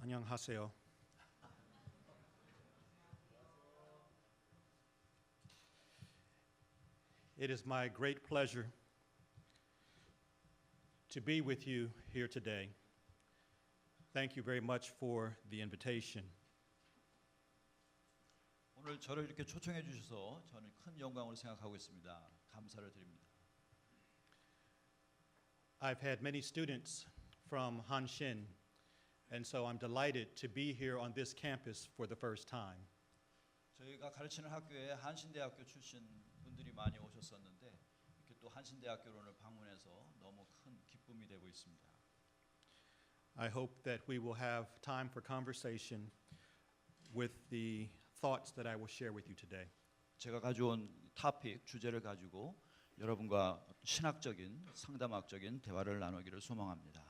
안녕하세요. It is my great pleasure to be with you here today. Thank you very much for the invitation. 오늘 저를 이렇게 초청해 주셔서 저는 큰 영광으로 생각하고 있습니다. 감사를 드립니다. I've had many students from Hanshin, and so I'm delighted to be here on this campus for the first time. 저희가 가르치는 학교에 한신대학교 출신 분들이 많이 오셨었는데 이렇게 또 한신대학교를 오늘 방문해서 너무 큰 기쁨이 되고 있습니다. I hope that we will have time for conversation with the thoughts that I will share with you today. 제가 가져온 토픽 주제를 가지고 여러분과 신학적인 상담학적인 대화를 나누기를 소망합니다.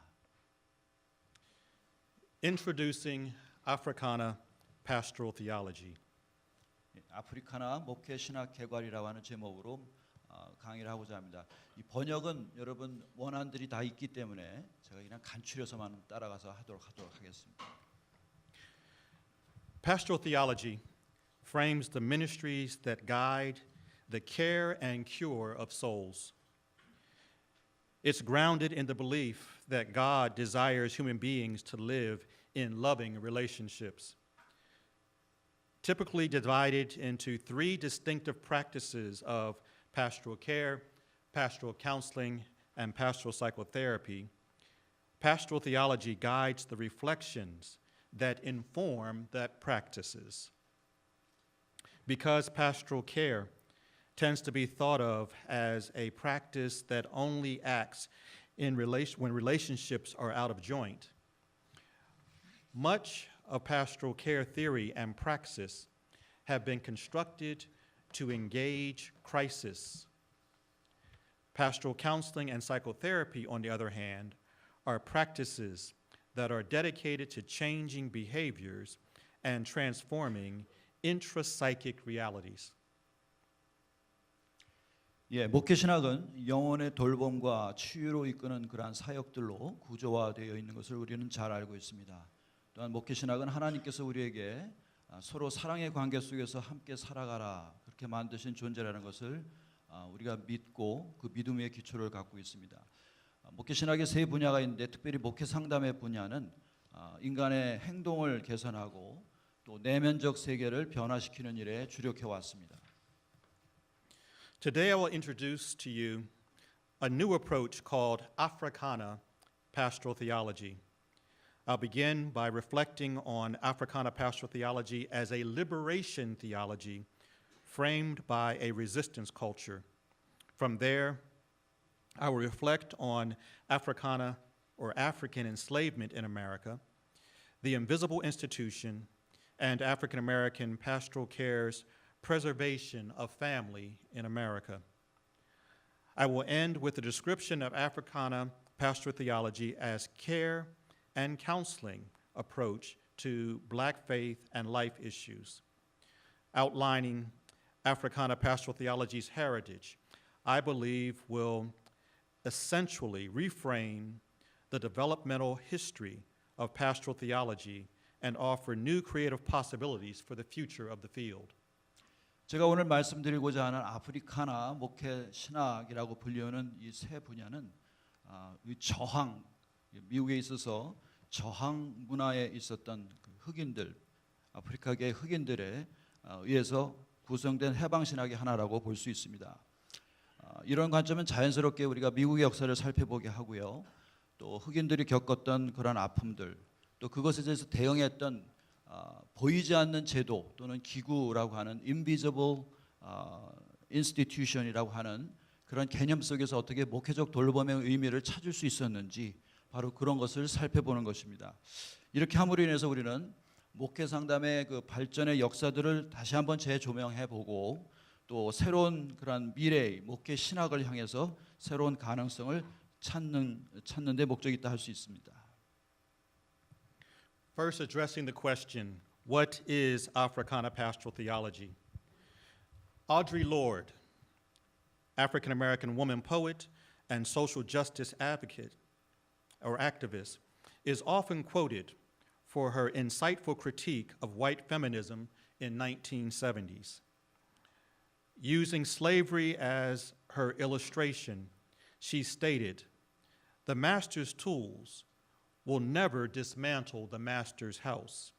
Introducing Africana Pastoral Theology. 아프리카나 목회신학 개괄이라고 하는 제목으로 강의를 하고자 합니다. 이 번역은 여러분 원안들이 다 있기 때문에 제가 그냥 간추려서만 따라가서 하도록 하겠습니다. Pastoral theology frames the ministries that guide the care and cure of souls. It's grounded in the belief that God desires human beings to live in loving relationships. Typically divided into three distinctive practices of pastoral care, pastoral counseling, and pastoral psychotherapy, pastoral theology guides the reflections that inform that practices. Because pastoral care tends to be thought of as a practice that only acts when relationships are out of joint, much of pastoral care theory and praxis have been constructed to engage crisis. Pastoral counseling and psychotherapy, on the other hand, are practices that are dedicated to changing behaviors and transforming intrapsychic realities. 예, 목회신학은 영혼의 돌봄과 치유로 이끄는 그러한 사역들로 구조화되어 있는 것을 우리는 잘 알고 있습니다. 또한 목회신학은 하나님께서 우리에게 서로 사랑의 관계 속에서 함께 살아가라 그렇게 만드신 존재라는 것을 우리가 믿고 그 믿음의 기초를 갖고 있습니다. 목회신학의 세 분야가 있는데 특별히 목회 상담의 분야는 인간의 행동을 개선하고 또 내면적 세계를 변화시키는 일에 주력해 왔습니다. Today I will introduce to you a new approach called Africana Pastoral Theology. I'll begin by reflecting on Africana Pastoral Theology as a liberation theology framed by a resistance culture. From there, I will reflect on Africana or African enslavement in America, the invisible institution, and African American pastoral care's preservation of family in America. I will end with a description of Africana pastoral theology as care and counseling approach to Black faith and life issues. Outlining Africana pastoral theology's heritage, I believe will essentially reframe the developmental history of pastoral theology and offer new creative possibilities for the future of the field. 제가 오늘 말씀드리고자 하는 아프리카나 목회 신학이라고 불리우는 이 세 분야는 이 저항, 미국에 있어서 저항 문화에 있었던 흑인들, 아프리카계 흑인들에 의해서 구성된 해방 신학의 하나라고 볼 수 있습니다. 이런 관점은 자연스럽게 우리가 미국의 역사를 살펴보게 하고요. 또 흑인들이 겪었던 그런 아픔들, 또 그것에 대해서 대응했던 보이지 않는 제도 또는 기구라고 하는 invisible institution이라고 하는 그런 개념 속에서 어떻게 목회적 돌봄의 의미를 찾을 수 있었는지 바로 그런 것을 살펴보는 것입니다. 이렇게 함으로 인해서 우리는 목회 상담의 그 발전의 역사들을 다시 한번 재조명해 보고 또 새로운 그런 미래의 목회 신학을 향해서 새로운 가능성을 찾는 데 목적이 있다 할 수 있습니다. First, addressing the question, what is Africana pastoral theology? Audre Lorde, African American woman poet and social justice advocate or activist, is often quoted for her insightful critique of white feminism in 1970s. Using slavery as her illustration, she stated, "The master's tools will never dismantle the master's house."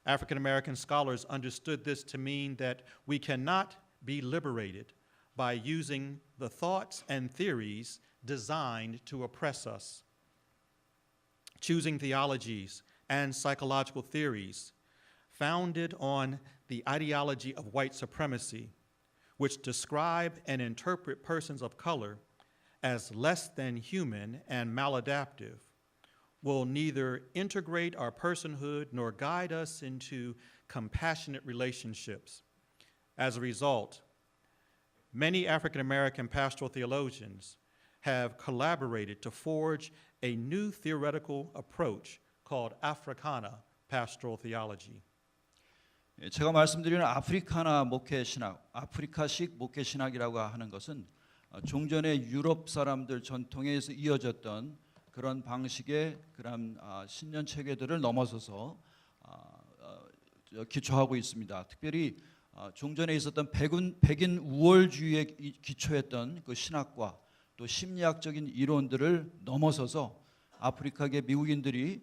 African American scholars understood this to mean that we cannot be liberated by using the thoughts and theories designed to oppress us. Choosing theologies and psychological theories founded on the ideology of white supremacy, which describe and interpret persons of color as less than human and maladaptive, will neither integrate our personhood nor guide us into compassionate relationships. As a result, many African American pastoral theologians have collaborated to forge a new theoretical approach called Africana pastoral theology. 제가 말씀드리는 아프리카나 목회신학, 아프리카식 목회신학이라고 하는 것은 종전의 유럽 사람들 전통에서 이어졌던 그런 방식의 그런 신년 체계들을 넘어서서 기초하고 있습니다. 특별히 종전에 있었던 백인 우월주의에 기초했던 그 신학과 또 심리학적인 이론들을 넘어서서 아프리카계 미국인들이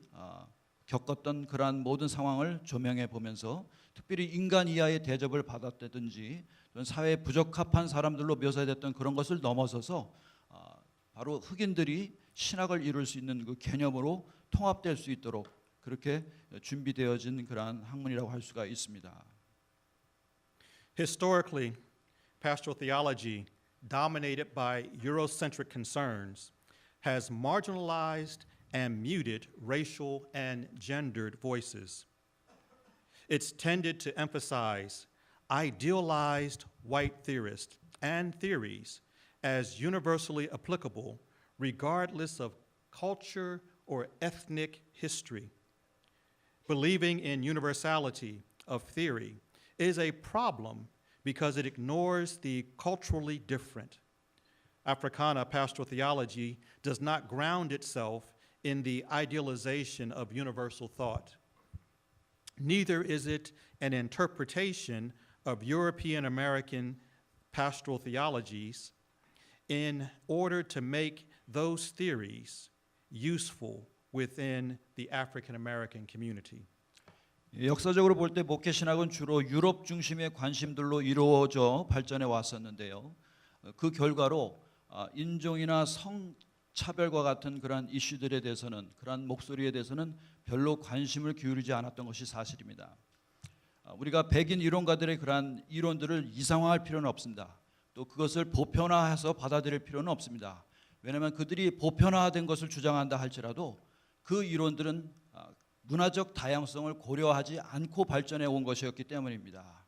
겪었던 그러한 모든 상황을 조명해 보면서 특별히 인간 이하의 대접을 받았다든지 또는 사회에 부적합한 사람들로 묘사됐던 그런 것을 넘어서서 바로 흑인들이 신학을 이룰 수 있는 그 개념으로 통합될 수 있도록 그렇게 준비되어진 그러한 학문이라고 할 수가 있습니다. Historically, pastoral theology, dominated by Eurocentric concerns, has marginalized and muted racial and gendered voices. It's tended to emphasize idealized white theorists and theories as universally applicable regardless of culture or ethnic history. Believing in universality of theory is a problem because it ignores the culturally different. Africana pastoral theology does not ground itself in the idealization of universal thought. Neither is it an interpretation of European American pastoral theologies in order to make those theories useful within the African American community. 역사적으로 볼 때 목회신학은 주로 유럽 중심의 관심들로 이루어져 발전해 왔었는데요. 그 결과로 인종이나 성차별과 같은 그러한 이슈들에 대해서는 그러한 목소리에 대해서는 별로 관심을 기울이지 않았던 것이 사실입니다. 우리가 백인 이론가들의 그러한 이론들을 이상화할 필요는 없습니다. 또 그것을 보편화해서 받아들일 필요는 없습니다. 왜냐하면 그들이 보편화된 것을 주장한다 할지라도 그 이론들은 문화적 다양성을 고려하지 않고 발전해 온 것이었기 때문입니다.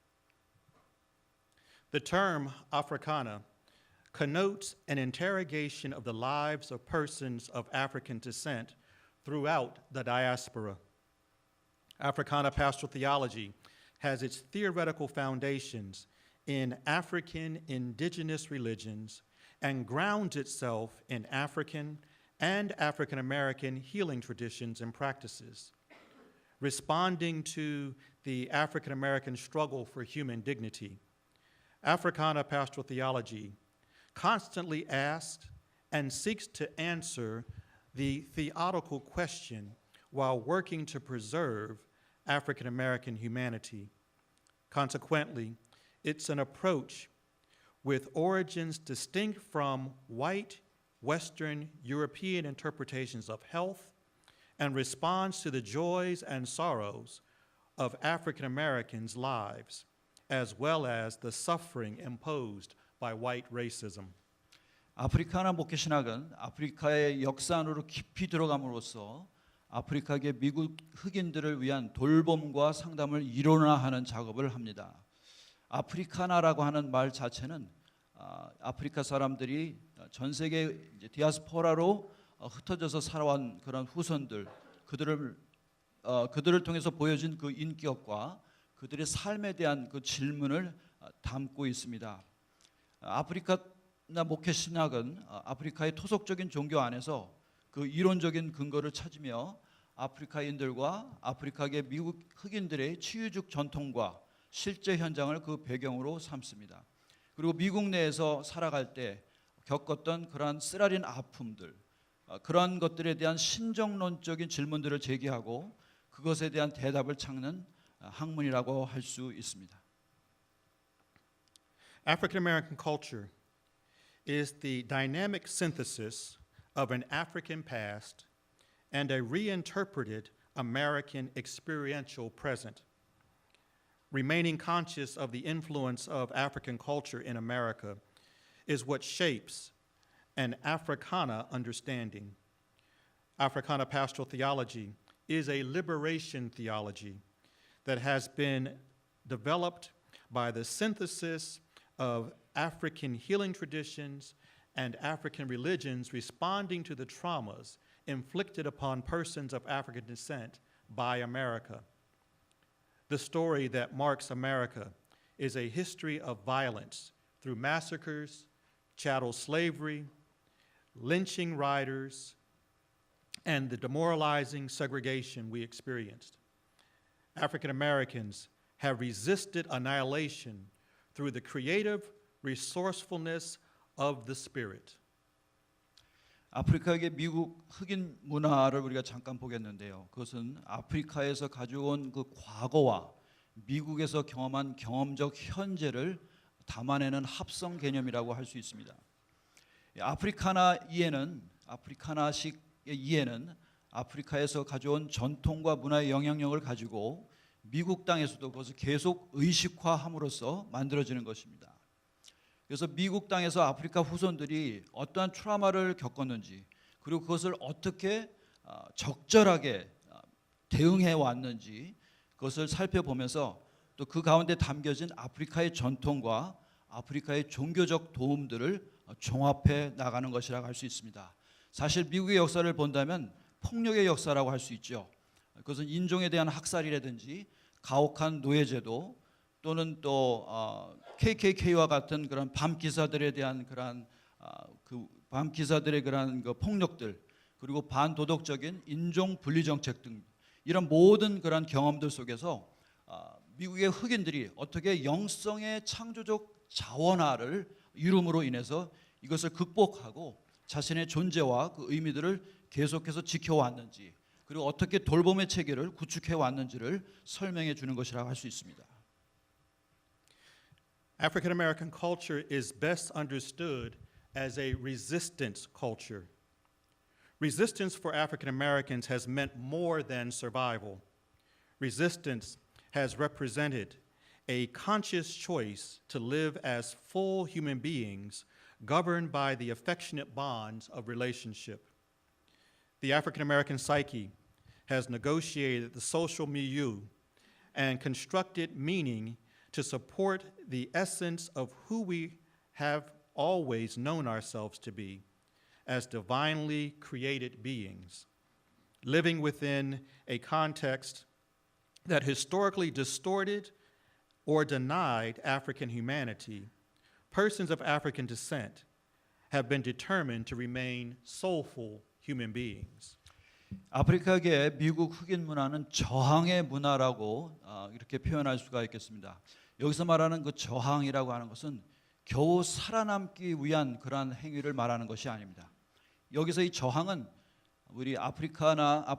The term Africana connotes an interrogation of the lives of persons of African descent throughout the diaspora. Africana pastoral theology has its theoretical foundations in African indigenous religions and grounds itself in African and African American healing traditions and practices. Responding to the African American struggle for human dignity, Africana pastoral theology constantly asks and seeks to answer the theological question while working to preserve African American humanity. Consequently, it's an approach with origins distinct from white Western European interpretations of health and responds to the joys and sorrows of African Americans' lives, as well as the suffering imposed by white racism. 아프리카나 목회신학은 아프리카의 역사 안으로 깊이 들어감으로써 아프리카계 미국 흑인들을 위한 돌봄과 상담을 이론화하는 작업을 합니다. 아프리카나라고 하는 말 자체는 아프리카 사람들이 전 세계 디아스포라로 흩어져서 살아온 그런 후손들, 그들을 통해서 보여진 그 인격과 그들의 삶에 대한 그 질문을 담고 있습니다. 아프리카나 목회신학은 아프리카의 토속적인 종교 안에서 그 이론적인 근거를 찾으며 아프리카인들과 아프리카계 미국 흑인들의 치유적 전통과 실제 현장을 그 배경으로 삼습니다. 그리고 미국 내에서 살아갈 때 겪었던 그러한 쓰라린 아픔들, 그러한 것들에 대한 신정론적인 질문들을 제기하고 그것에 대한 대답을 찾는 학문이라고 할 수 있습니다. African American culture is the dynamic synthesis of an African past and a reinterpreted American experiential present. Remaining conscious of the influence of African culture in America is what shapes an Africana understanding. Africana pastoral theology is a liberation theology that has been developed by the synthesis of African healing traditions and African religions responding to the traumas inflicted upon persons of African descent by America. The story that marks America is a history of violence through massacres, chattel slavery, lynching riders, and the demoralizing segregation we experienced. African Americans have resisted annihilation through the creative resourcefulness of the Spirit. 아프리카계 미국 흑인 문화를 우리가 잠깐 보겠는데요. 그것은 아프리카에서 가져온 그 과거와 미국에서 경험한 경험적 현재를 담아내는 합성 개념이라고 할 수 있습니다. 아프리카나식의 이해는 아프리카에서 가져온 전통과 문화의 영향력을 가지고 미국 땅에서도 그것을 계속 의식화함으로써 만들어지는 것입니다. 그래서 미국 땅에서 아프리카 후손들이 어떠한 트라우마를 겪었는지 그리고 그것을 어떻게 적절하게 대응해 왔는지 그것을 살펴보면서 또 그 가운데 담겨진 아프리카의 전통과 아프리카의 종교적 도움들을 종합해 나가는 것이라고 할 수 있습니다. 사실 미국의 역사를 본다면 폭력의 역사라고 할 수 있죠. 그것은 인종에 대한 학살이라든지 가혹한 노예제도 또는 또 KKK와 같은 그런 밤 기사들에 대한 그런 밤 기사들의 그런 그 폭력들 그리고 반도덕적인 인종 분리 정책 등 이런 모든 그런 경험들 속에서 미국의 흑인들이 어떻게 영성의 창조적 자원화를 이룸으로 인해서 이것을 극복하고 자신의 존재와 그 의미들을 계속해서 지켜왔는지 그리고 어떻게 돌봄의 체계를 구축해 왔는지를 설명해 주는 것이라고 할 수 있습니다. African American culture is best understood as a resistance culture. Resistance for African Americans has meant more than survival. Resistance has represented a conscious choice to live as full human beings governed by the affectionate bonds of relationship. The African American psyche has negotiated the social milieu and constructed meaning to support the essence of who we have always known ourselves to be as divinely created beings, living within a context that historically distorted or denied African humanity. Persons of African descent have been determined to remain soulful human beings. 아프리카계 미국 흑인 문화는 저항의 문화라고 이렇게 표현할 수가 있겠습니다. 여기서 말하는 그 저항이라고 하는 것은 겨우 살아남기 위한 그러한 행위를 말하는 것이 아닙니다. 여기서 이 저항은 우리 아프리카계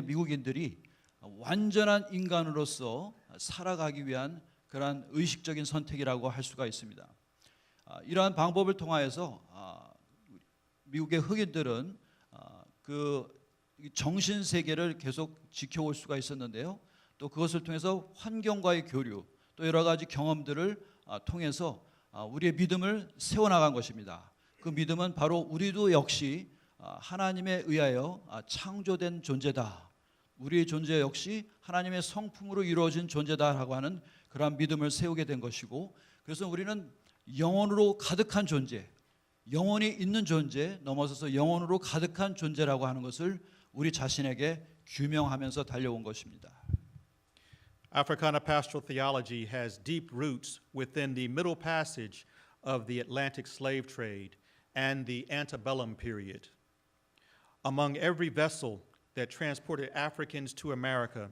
미국인들이 완전한 인간으로서 살아가기 위한 그러한 의식적인 선택이라고 할 수가 있습니다. 이러한 방법을 통하여서 미국의 흑인들은 그 정신 세계를 계속 지켜올 수가 있었는데요. 또 그것을 통해서 환경과의 교류, 또 여러 가지 경험들을 통해서 우리의 믿음을 세워나간 것입니다. 그 믿음은 바로 우리도 역시 하나님에 의하여 창조된 존재다. 우리의 존재 역시 하나님의 성품으로 이루어진 존재다라고 하는 그러한 믿음을 세우게 된 것이고, 그래서 우리는 영혼으로 가득한 존재, 영혼이 있는 존재 넘어서서 영혼으로 가득한 존재라고 하는 것을 우리 자신에게 규명하면서 달려온 것입니다. Africana pastoral theology has deep roots within the Middle Passage of the Atlantic slave trade and the antebellum period. among every vessel that transported Africans to America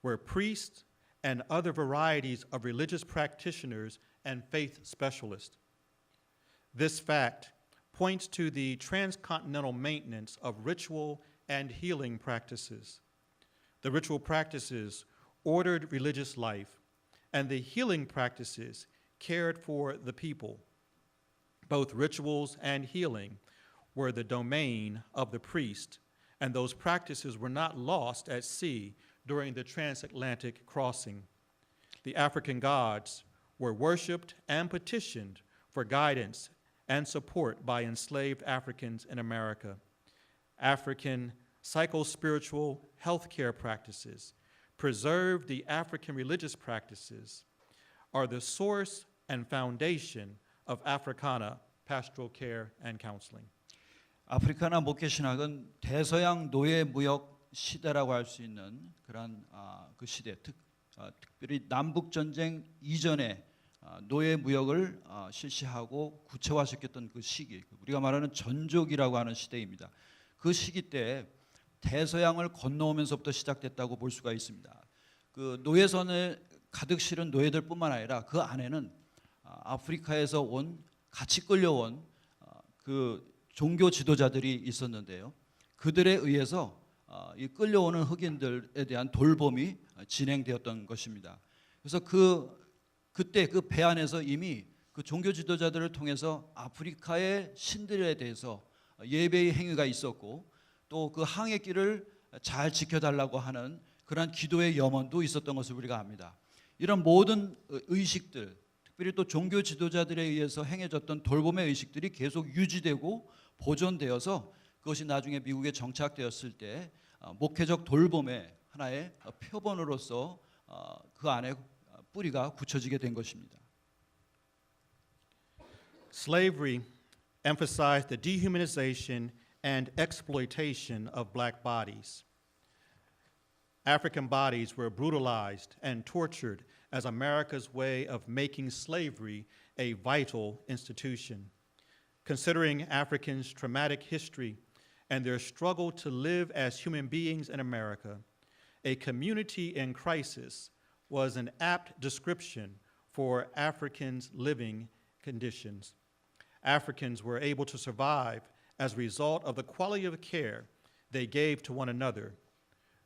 were priests and other varieties of religious practitioners and faith specialists. This fact points to the transcontinental maintenance of ritual and healing practices. The ritual practices ordered religious life, and the healing practices cared for the people. Both rituals and healing were the domain of the priest, and those practices were not lost at sea during the transatlantic crossing. The African gods were worshiped and petitioned for guidance and support by enslaved Africans in America. African psycho-spiritual healthcare practices, preserved the African religious practices, are the source and foundation of Africana pastoral care and counseling. 아프리카나 목회신학은 대서양 노예 무역 시대라고 할 수 있는 그런 그 시대, 특별히 남북 전쟁 이전에 노예 무역을 실시하고 구체화시켰던 그 시기, 우리가 말하는 전족이라고 하는 시대입니다. 그 시기 때 대서양을 건너오면서부터 시작됐다고 볼 수가 있습니다. 그 노예선에 가득 실은 노예들뿐만 아니라 그 안에는 아프리카에서 온 같이 끌려온 그 종교 지도자들이 있었는데요. 그들에 의해서 이 끌려오는 흑인들에 대한 돌봄이 진행되었던 것입니다. 그래서 그때 그 배 안에서 이미 그 종교 지도자들을 통해서 아프리카의 신들에 대해서 예배의 행위가 있었고, 또 그 항해길을 잘 지켜달라고 하는 그러한 기도의 염원도 있었던 것을 우리가 압니다. 이런 모든 의식들, 특별히 또 종교 지도자들에 의해서 행해졌던 돌봄의 의식들이 계속 유지되고 보존되어서 그것이 나중에 미국에 정착되었을 때 목회적 돌봄의 하나의 표본으로서 그 안에 뿌리가 굳혀지게 된 것입니다. Slavery emphasized the dehumanization and exploitation of black bodies. African bodies were brutalized and tortured as America's way of making slavery a vital institution. Considering Africans' traumatic history and their struggle to live as human beings in America, a community in crisis was an apt description for Africans' living conditions. Africans were able to survive as a result of the quality of care they gave to one another.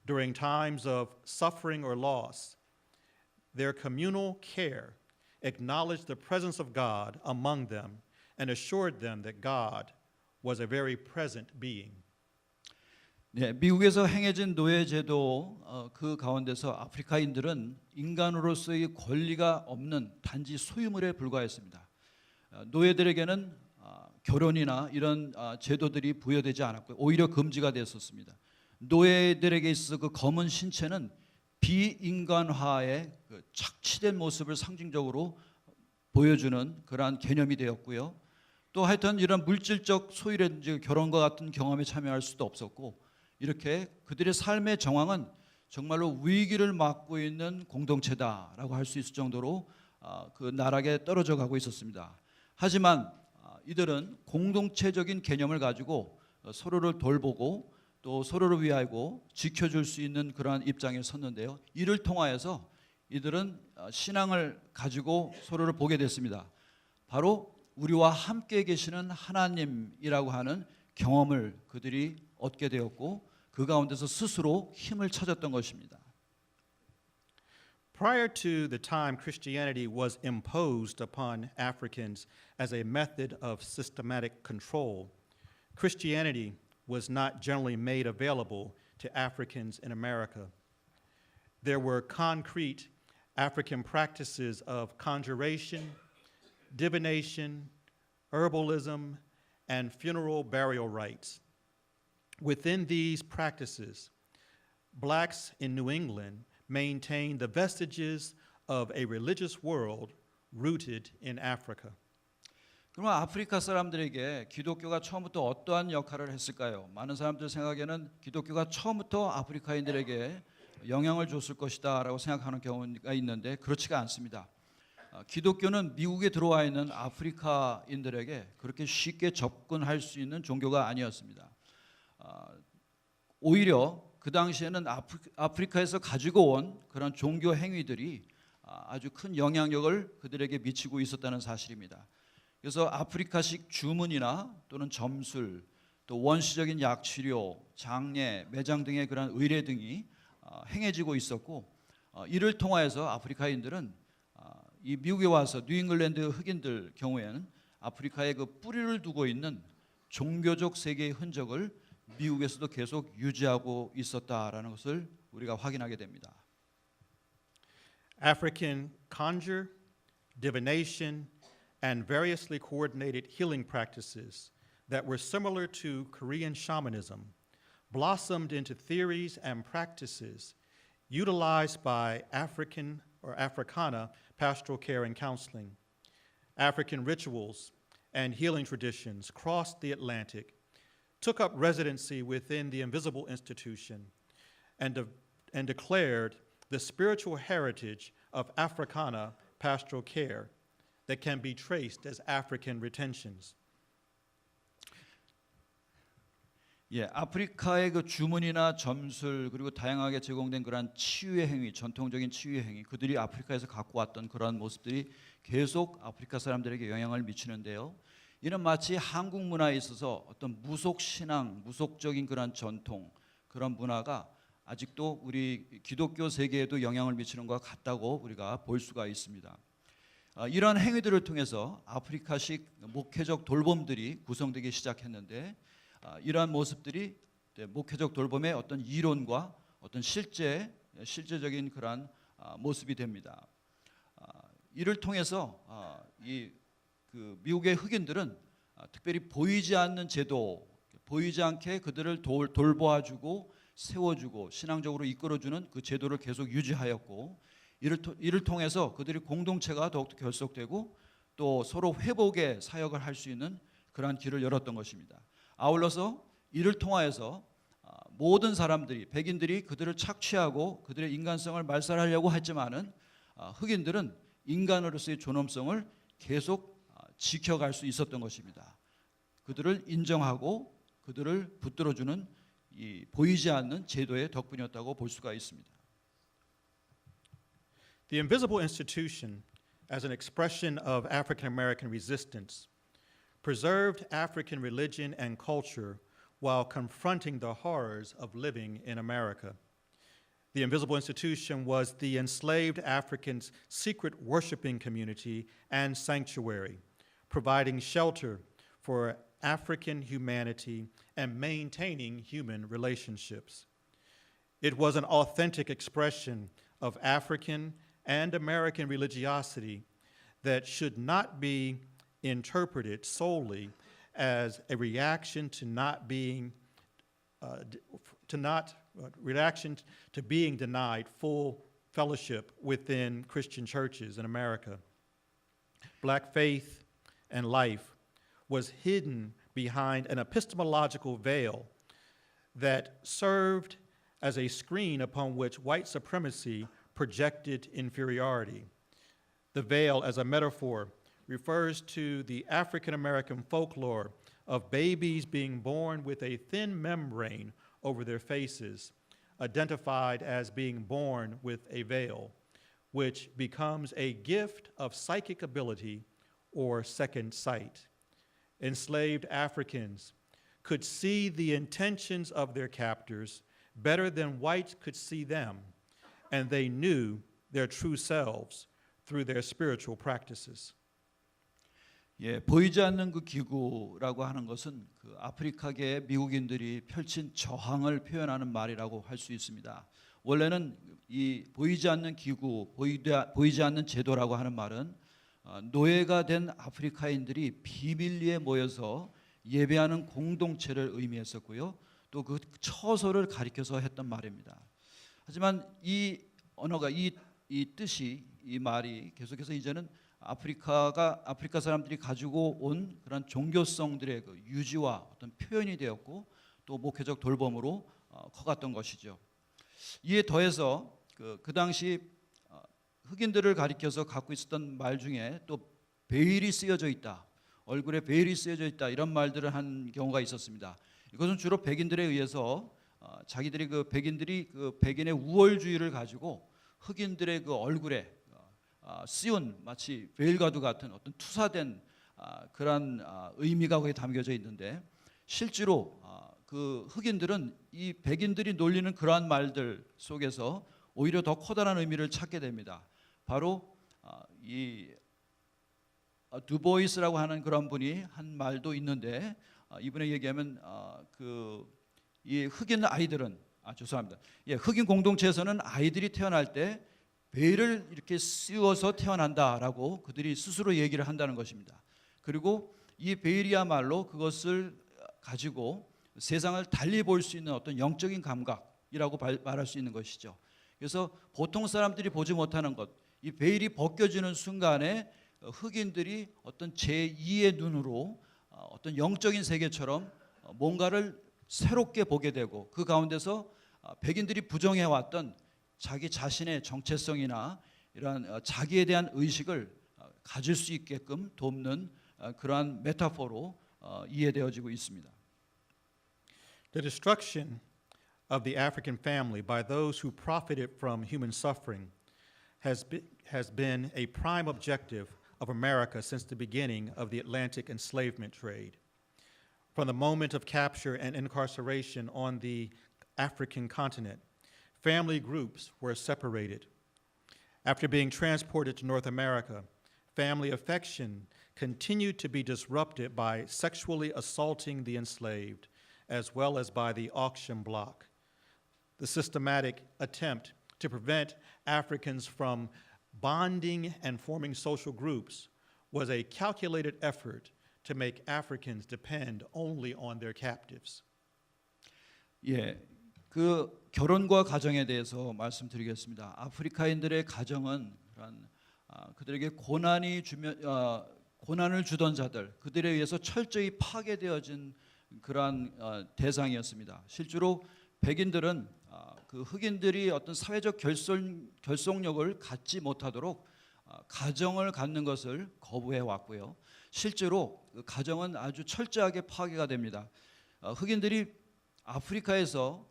During times of suffering or loss, their communal care acknowledged the presence of God among them and assured them that God was a very present being. 네, 미국에서 행해진 노예 제도 그 가운데서 아프리카인들은 인간으로서의 권리가 없는 단지 소유물에 불과했습니다. 노예들에게는 결혼이나 이런 제도들이 부여되지 않았고 오히려 금지가 됐었습니다. 노예들에게 있어서 그 검은 신체는 비인간화의 그 착취된 모습을 상징적으로 보여주는 그러한 개념이 되었고요. 또 하여튼 이런 물질적 소유라든지 결혼과 같은 경험에 참여할 수도 없었고, 이렇게 그들의 삶의 정황은 정말로 위기를 맞고 있는 공동체다라고 할 수 있을 정도로 그 나락에 떨어져 가고 있었습니다. 하지만 이들은 공동체적인 개념을 가지고 서로를 돌보고 또 서로를 위하고 지켜줄 수 있는 그러한 입장에 섰는데요. 이를 통하여서 이들은 신앙을 가지고 서로를 보게 됐습니다. 바로 우리와 함께 계시는 하나님이라고 하는 경험을 그들이 얻게 되었고, 그 가운데서 스스로 힘을 찾았던 것입니다. Prior to the time Christianity was imposed upon Africans as a method of systematic control, Christianity was not generally made available to Africans in America. There were concrete African practices of conjuration, divination, herbalism, and funeral burial rites. Within these practices, blacks in New England maintained the vestiges of a religious world rooted in Africa. 그럼 아프리카 사람들에게 기독교가 처음부터 어떠한 역할을 했을까요? 많은 사람들 생각에는 기독교가 처음부터 아프리카인들에게 영향을 줬을 것이다라고 생각하는 경우가 있는데 그렇지가 않습니다. 기독교는 미국에 들어와 있는 아프리카인들에게 그렇게 쉽게 접근할 수 있는 종교가 아니었습니다. 오히려 그 당시에는 아프리카에서 가지고 온 그런 종교 행위들이 아주 큰 영향력을 그들에게 미치고 있었다는 사실입니다. 그래서 아프리카식 주문이나 또는 점술, 또 원시적인 약치료, 장례, 매장 등의 그런 의례 등이 행해지고 있었고, 이를 통하여서 아프리카인들은 이 미국에 와서 뉴잉글랜드 흑인들 경우에는 아프리카에 그 뿌리를 두고 있는 종교적 세계의 흔적을 미국에서도 계속 유지하고 있었다라는 것을 우리가 확인하게 됩니다. African conjure, divination, and variously coordinated healing practices that were similar to Korean shamanism blossomed into theories and practices utilized by African or Africana pastoral care and counseling. African rituals and healing traditions crossed the Atlantic, took up residency within the invisible institution, and declared the spiritual heritage of Africana pastoral care that can be traced as African retentions. 아프리카의 그 주문이나 점술 그리고 다양하게 제공된 그러한 치유의 행위, 전통적인 치유의 행위, 그들이 아프리카에서 갖고 왔던 그러한 모습들이 계속 아프리카 사람들에게 영향을 미치는데요. 이는 마치 한국 문화에 있어서 어떤 무속 신앙, 무속적인 그런 전통, 그런 문화가 아직도 우리 기독교 세계에도 영향을 미치는 것과 같다고 우리가 볼 수가 있습니다. 이러한 행위들을 통해서 아프리카식 목회적 돌봄들이 구성되기 시작했는데, 이러한 모습들이 목회적 돌봄의 어떤 이론과 어떤 실제적인 그러한 모습이 됩니다. 이를 통해서 그 미국의 흑인들은 특별히 보이지 않는 제도, 보이지 않게 그들을 돌보아주고 세워주고 신앙적으로 이끌어주는 그 제도를 계속 유지하였고, 이를 통해서 그들이 공동체가 더욱더 결속되고 또 서로 회복의 사역을 할 수 있는 그러한 길을 열었던 것입니다. 아울러서 이를 통하여서 모든 사람들이, 백인들이 그들을 착취하고 그들의 인간성을 말살하려고 했지만은 흑인들은 인간으로서의 존엄성을 계속 지켜갈 수 있었던 것입니다. 그들을 인정하고 그들을 붙들어주는 이 보이지 않는 제도의 덕분이었다고 볼 수가 있습니다. The invisible institution, as an expression of African American resistance, preserved African religion and culture while confronting the horrors of living in America. The invisible institution was the enslaved Africans' secret worshiping community and sanctuary, providing shelter for African humanity and maintaining human relationships. It was an authentic expression of African and American religiosity that should not be interpreted solely as a reaction to being denied full fellowship within Christian churches in America. Black faith and life was hidden behind an epistemological veil that served as a screen upon which white supremacy projected inferiority. The veil, as a metaphor, refers to the African American folklore of babies being born with a thin membrane over their faces, identified as being born with a veil, which becomes a gift of psychic ability or second sight. Enslaved Africans could see the intentions of their captors better than whites could see them, and they knew their true selves through their spiritual practices. 보이지 않는 그 기구라고 하는 것은 그 아프리카계의 미국인들이 펼친 저항을 표현하는 말이라고 할 수 있습니다. 원래는 이 보이지 않는 기구, 보이지 않는 제도라고 하는 말은 노예가 된 아프리카인들이 비밀리에 모여서 예배하는 공동체를 의미했었고요. 또 그 처소를 가리켜서 했던 말입니다. 하지만 이 언어가 이 뜻이, 이 말이 계속해서 이제는 아프리카 사람들이 가지고 온 그런 종교성들의 그 유지와 어떤 표현이 되었고 또 목회적 돌봄으로 커갔던 것이죠. 이에 더해서 그 당시 흑인들을 가리켜서 갖고 있었던 말 중에 또 베일이 쓰여져 있다, 얼굴에 베일이 쓰여져 있다, 이런 말들을 한 경우가 있었습니다. 이것은 주로 백인들에 의해서 자기들이 그 백인들이 그 백인의 우월주의를 가지고 흑인들의 그 얼굴에 씌운 마치 베일가드 같은 어떤 투사된 그런 의미가 거기에 담겨져 있는데, 실제로 그 흑인들은 이 백인들이 놀리는 그러한 말들 속에서 오히려 더 커다란 의미를 찾게 됩니다. 바로 이 두보이스라고 하는 그런 분이 한 말도 있는데, 이분에 얘기하면 이 흑인 아이들은 죄송합니다. 흑인 공동체에서는 아이들이 태어날 때 베일을 이렇게 씌워서 태어난다라고 그들이 스스로 얘기를 한다는 것입니다. 그리고 이 베일이야말로 그것을 가지고 세상을 달리 볼 수 있는 어떤 영적인 감각이라고 말할 수 있는 것이죠. 그래서 보통 사람들이 보지 못하는 것, 이 베일이 벗겨지는 순간에 흑인들이 어떤 제2의 눈으로 어떤 영적인 세계처럼 뭔가를 새롭게 보게 되고, 그 가운데서 백인들이 부정해왔던 자기 자신의 정체성이나 이러한 자기에 대한 의식을 가질 수 있게끔 돕는 그러한 메타포로 이해되어지고 있습니다. The destruction of the African family by those who profited from human suffering has been a prime objective of America since the beginning of the Atlantic enslavement trade. From the moment of capture and incarceration on the African continent, family groups were separated. After being transported to North America, family affection continued to be disrupted by sexually assaulting the enslaved, as well as by the auction block. The systematic attempt to prevent Africans from bonding and forming social groups was a calculated effort to make Africans depend only on their captives. 그 결혼과 가정에 대해서 말씀드리겠습니다. 아프리카인들의 가정은 그들에게 고난을 주던 자들, 그들에 의해서 철저히 파괴되어진 그러한 대상이었습니다. 실제로 백인들은 그 흑인들이 어떤 사회적 결속력을 갖지 못하도록 가정을 갖는 것을 거부해 왔고요. 실제로 그 가정은 아주 철저하게 파괴가 됩니다. 흑인들이 아프리카에서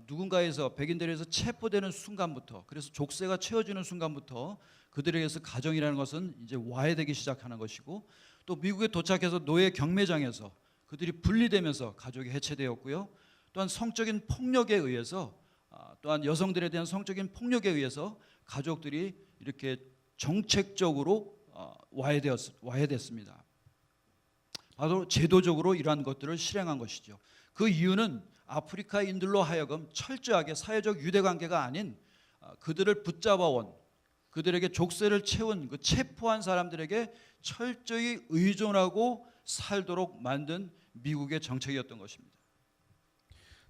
누군가에서 백인들에서 체포되는 순간부터, 그래서 족쇄가 채워지는 순간부터 그들에게서 가정이라는 것은 이제 와해되기 시작하는 것이고, 또 미국에 도착해서 노예 경매장에서 그들이 분리되면서 가족이 해체되었고요. 또한 성적인 폭력에 의해서, 또한 여성들에 대한 성적인 폭력에 의해서 가족들이 이렇게 정책적으로 와해됐습니다. 바로 제도적으로 이러한 것들을 실행한 것이죠. 그 이유는 아프리카인들로 하여금 철저하게 사회적 유대관계가 아닌 그들을 붙잡아온, 그들에게 족쇄를 채운 그 체포한 사람들에게 철저히 의존하고 살도록 만든 미국의 정책이었던 것입니다.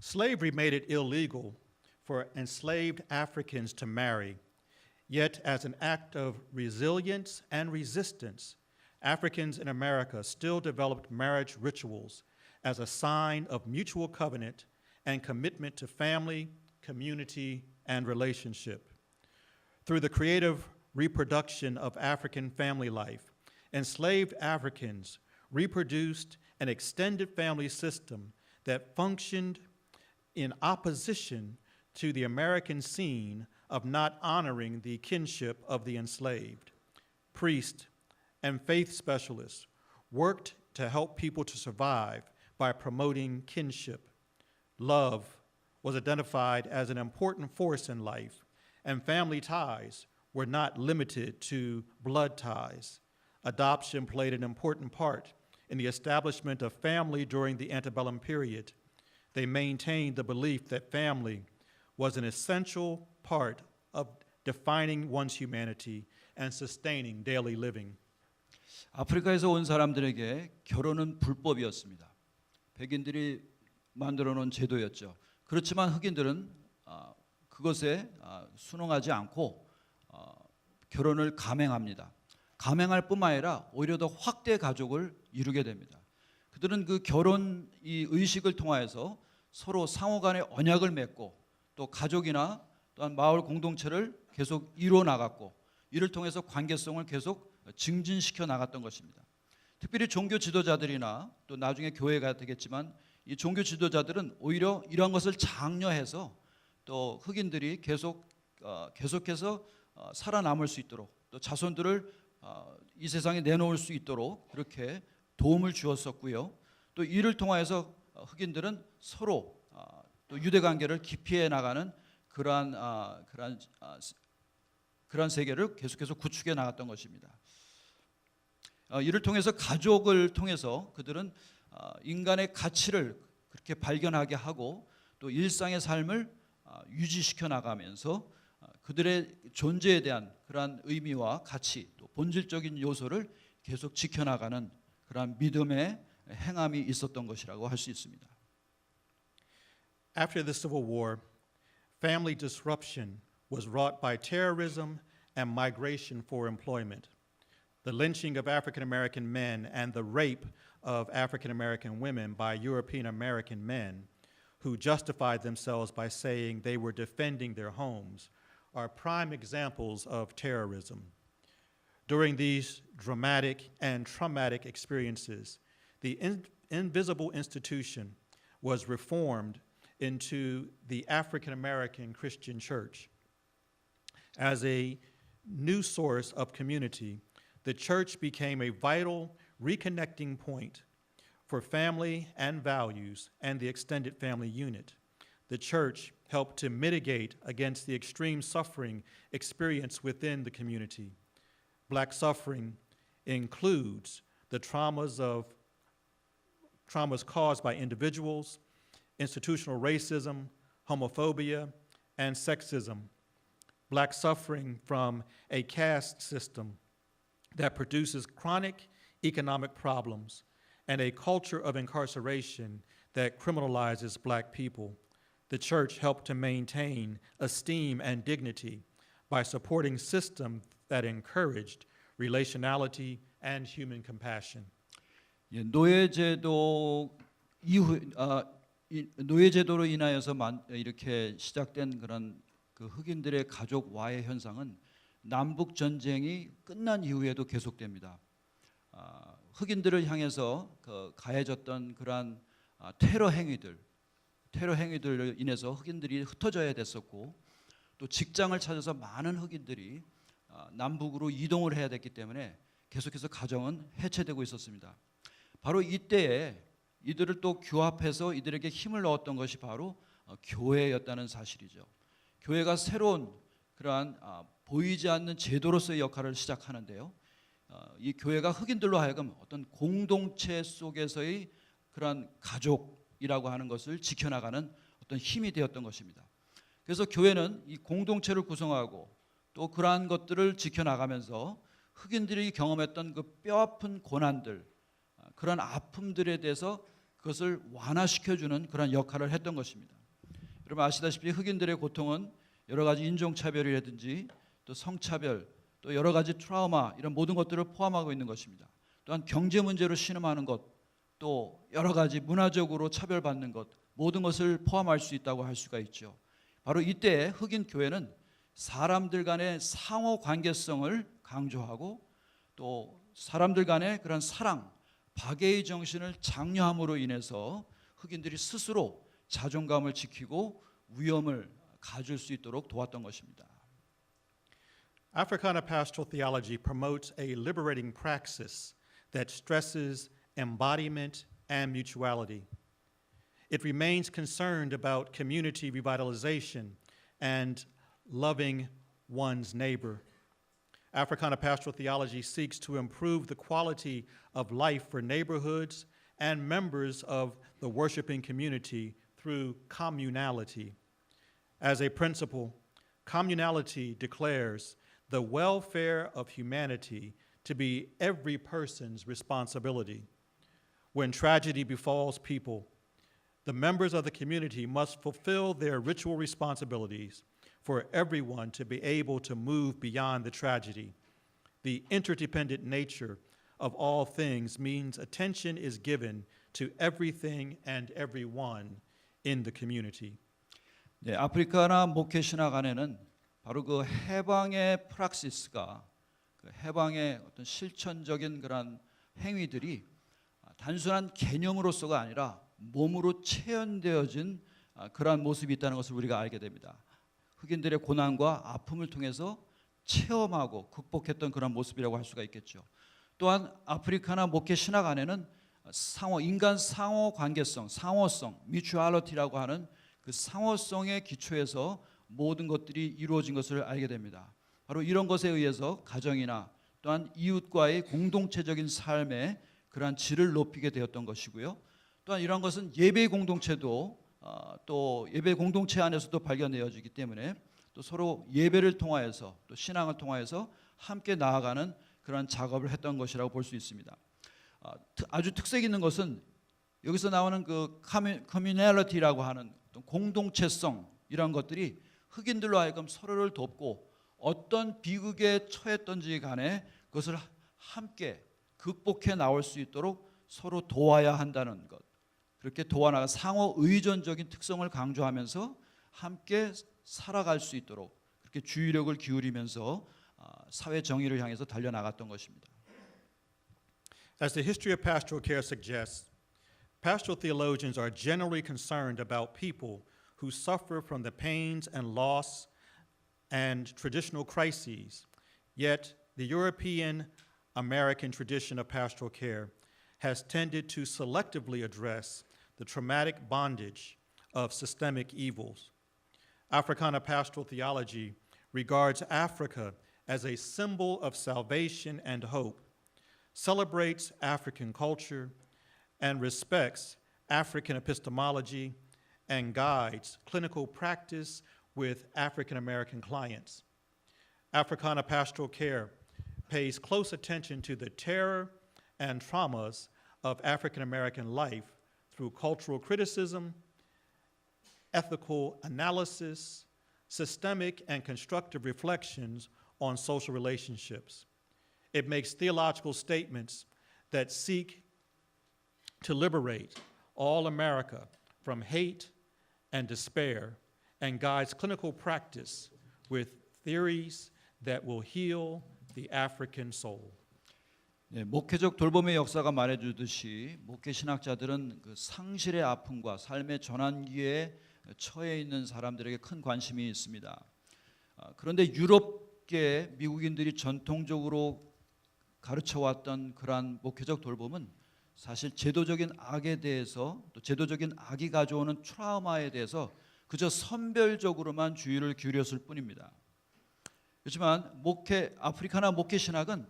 Slavery made it illegal for enslaved Africans to marry. Yet, as an act of resilience and resistance, Africans in America still developed marriage rituals as a sign of mutual covenant and commitment to family, community, and relationship. Through the creative reproduction of African family life, enslaved Africans reproduced an extended family system that functioned in opposition to the American scene of not honoring the kinship of the enslaved. Priests and faith specialists worked to help people to survive by promoting kinship. Love was identified as an important force in life, and family ties were not limited to blood ties. Adoption played an important part in the establishment of family during the antebellum period. They maintained the belief that family was an essential part of defining one's humanity and sustaining daily living. 아프리카에서 온 사람들에게 결혼은 불법이었습니다. 백인들이 만들어 놓은 제도였죠. 그렇지만 흑인들은 그것에 순응하지 않고 결혼을 감행합니다. 감행할 뿐만 아니라 오히려 더 확대 가족을 이루게 됩니다. 그들은 그 결혼 이 의식을 통하여서 서로 상호 간의 언약을 맺고, 또 가족이나 또한 마을 공동체를 계속 이루어 나갔고, 이를 통해서 관계성을 계속 증진시켜 나갔던 것입니다. 특별히 종교 지도자들이나 또 나중에 교회가 되겠지만 이 종교 지도자들은 오히려 이러한 것을 장려해서 또 흑인들이 계속해서 살아남을 수 있도록 또 자손들을 이 세상에 내놓을 수 있도록 그렇게 도움을 주었었고요. 또 이를 통하여서 흑인들은 서로 또 유대 관계를 기피해 나가는 그러한 세계를 계속해서 구축해 나갔던 것입니다. 이를 통해서 가족을 통해서 그들은 인간의 가치를 그렇게 발견하게 하고 또 일상의 삶을 유지시켜 나가면서 그들의 존재에 대한 그러한 의미와 가치 또 본질적인 요소를 계속 지켜나가는 그러한 믿음의 행함이 있었던 것이라고 할 수 있습니다. After the Civil War, family disruption was wrought by terrorism and migration for employment. The lynching of African American men and the rape of African American women by European American men who justified themselves by saying they were defending their homes are prime examples of terrorism. During these dramatic and traumatic experiences, the invisible institution was reformed into the African American Christian Church. As a new source of community, the church became a vital reconnecting point for family and values and the extended family unit. The church helped to mitigate against the extreme suffering experienced within the community. Black suffering includes the traumas caused by individuals, institutional racism, homophobia, and sexism. Black suffering from a caste system that produces chronic economic problems and a culture of incarceration that criminalizes black people. The church helped to maintain esteem and dignity by supporting systems that encouraged relationality and human compassion. 노예제도로 인하여서 이렇게 시작된 그런 그 흑인들의 가족 와해 현상은 남북 전쟁이 끝난 이후에도 계속됩니다. 흑인들을 향해서 가해졌던 그러한 테러 행위들로 인해서 흑인들이 흩어져야 됐었고 또 직장을 찾아서 많은 흑인들이 남북으로 이동을 해야 됐기 때문에 계속해서 가정은 해체되고 있었습니다. 바로 이때에 이들을 또 규합해서 이들에게 힘을 넣었던 것이 바로 교회였다는 사실이죠. 교회가 새로운 그러한 보이지 않는 제도로서의 역할을 시작하는데요. 이 교회가 흑인들로 하여금 어떤 공동체 속에서의 그러한 가족이라고 하는 것을 지켜나가는 어떤 힘이 되었던 것입니다. 그래서 교회는 이 공동체를 구성하고 또 그러한 것들을 지켜나가면서 흑인들이 경험했던 그 뼈아픈 고난들, 그런 아픔들에 대해서 그것을 완화시켜주는 그런 역할을 했던 것입니다. 여러분 아시다시피 흑인들의 고통은 여러 가지 인종차별이라든지 또 성차별, 또 여러 가지 트라우마 이런 모든 것들을 포함하고 있는 것입니다. 또한 경제 문제로 신음하는 것, 또 여러 가지 문화적으로 차별받는 것 모든 것을 포함할 수 있다고 할 수가 있죠. 바로 이때 흑인 교회는 사람들 간의 상호 관계성을 강조하고 또 사람들 간의 그런 사랑, 박애의 정신을 장려함으로 인해서 흑인들이 스스로 자존감을 지키고 위엄을 가질 수 있도록 도왔던 것입니다. Africana pastoral theology promotes a liberating praxis that stresses embodiment and mutuality. It remains concerned about community revitalization and loving one's neighbor. Africana pastoral theology seeks to improve the quality of life for neighborhoods and members of the worshiping community through communality. As a principle, communality declares the welfare of humanity to be every person's responsibility. When tragedy befalls people, the members of the community must fulfill their ritual responsibilities for everyone to be able to move beyond the tragedy. The interdependent nature of all things means attention is given to everything and everyone in the community. 네, 아프리카나 목회신학 안에는 바로 그 해방의 프락시스가 그 해방의 어떤 실천적인 그런 행위들이 단순한 개념으로서가 아니라 몸으로 체현되어진 그러한 모습이 있다는 것을 우리가 알게 됩니다. 흑인들의 고난과 아픔을 통해서 체험하고 극복했던 그런 모습이라고 할 수가 있겠죠. 또한 아프리카나 목회 신학 안에는 인간 상호 관계성, 상호성, 뮤추얼리티라고 하는 그 상호성의 기초에서 모든 것들이 이루어진 것을 알게 됩니다. 바로 이런 것에 의해서 가정이나 또한 이웃과의 공동체적인 삶의 그러한 질을 높이게 되었던 것이고요. 또한 이러한 것은 예배 공동체도 또 예배 공동체 안에서도 발견되어지기 때문에 또 서로 예배를 통하여서 또 신앙을 통하여서 함께 나아가는 그러한 작업을 했던 것이라고 볼 수 있습니다. 아주 특색 있는 것은 여기서 나오는 그 커뮤니티라고 하는 공동체성 이런 것들이 흑인들로 하여금 서로를 돕고 어떤 비극에 처했던지 간에 그것을 함께 극복해 나올 수 있도록 서로 도와야 한다는 것, 그렇게 도와나가 상호 의존적인 특성을 강조하면서 함께 살아갈 수 있도록 그렇게 주의력을 기울이면서 사회 정의를 향해서 달려나갔던 것입니다. As the history of pastoral care suggests, pastoral theologians are generally concerned about people who suffer from the pains and loss and traditional crises. Yet, the European American tradition of pastoral care has tended to selectively address the traumatic bondage of systemic evils. Africana pastoral theology regards Africa as a symbol of salvation and hope, celebrates African culture, and respects African epistemology and guides clinical practice with African American clients. Africana pastoral care pays close attention to the terror and traumas of African American life through cultural criticism, ethical analysis, systemic and constructive reflections on social relationships. It makes theological statements that seek to liberate all America from hate and despair and guides clinical practice with theories that will heal the African soul. 네, 목회적 돌봄의 역사가 말해주듯이 목회 신학자들은 그 상실의 아픔과 삶의 전환기에 처해 있는 사람들에게 큰 관심이 있습니다. 그런데 유럽계 미국인들이 전통적으로 가르쳐왔던 그러한 목회적 돌봄은 사실 제도적인 악에 대해서 또 제도적인 악이 가져오는 트라우마에 대해서 그저 선별적으로만 주의를 기울였을 뿐입니다. 그렇지만 아프리카나 목회 신학은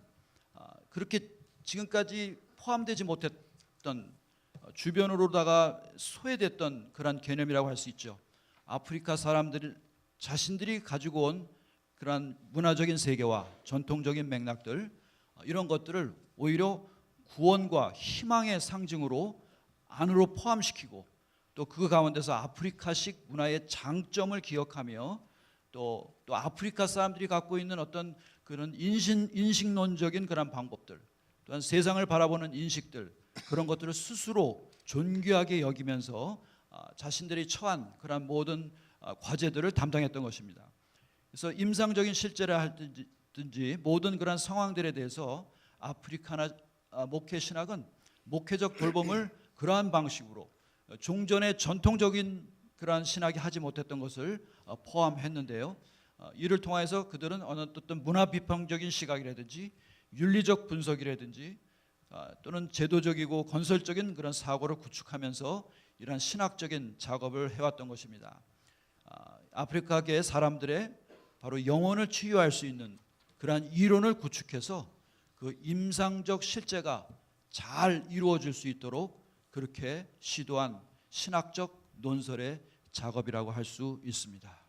그렇게 지금까지 포함되지 못했던 주변으로다가 소외됐던 그런 개념이라고 할 수 있죠. 아프리카 사람들 자신들이 가지고 온 그런 문화적인 세계와 전통적인 맥락들 이런 것들을 오히려 구원과 희망의 상징으로 안으로 포함시키고 또 그 가운데서 아프리카식 문화의 장점을 기억하며 또 아프리카 사람들이 갖고 있는 어떤 그런 인식론적인 그런 방법들 또한 세상을 바라보는 인식들 그런 것들을 스스로 존귀하게 여기면서 자신들이 처한 그런 모든 과제들을 담당했던 것입니다. 그래서 임상적인 실제를 할든지 모든 그런 상황들에 대해서 아프리카나 목회 신학은 목회적 돌봄을 그러한 방식으로 종전의 전통적인 그러한 신학이 하지 못했던 것을 포함했는데요. 이를 통해서 그들은 어떤 문화 비판적인 시각이라든지 윤리적 분석이라든지 또는 제도적이고 건설적인 그런 사고를 구축하면서 이러한 신학적인 작업을 해왔던 것입니다. 아프리카계 사람들의 바로 영혼을 치유할 수 있는 그러한 이론을 구축해서 그 임상적 실제가 잘 이루어질 수 있도록 그렇게 시도한 신학적 논설의 작업이라고 할 수 있습니다.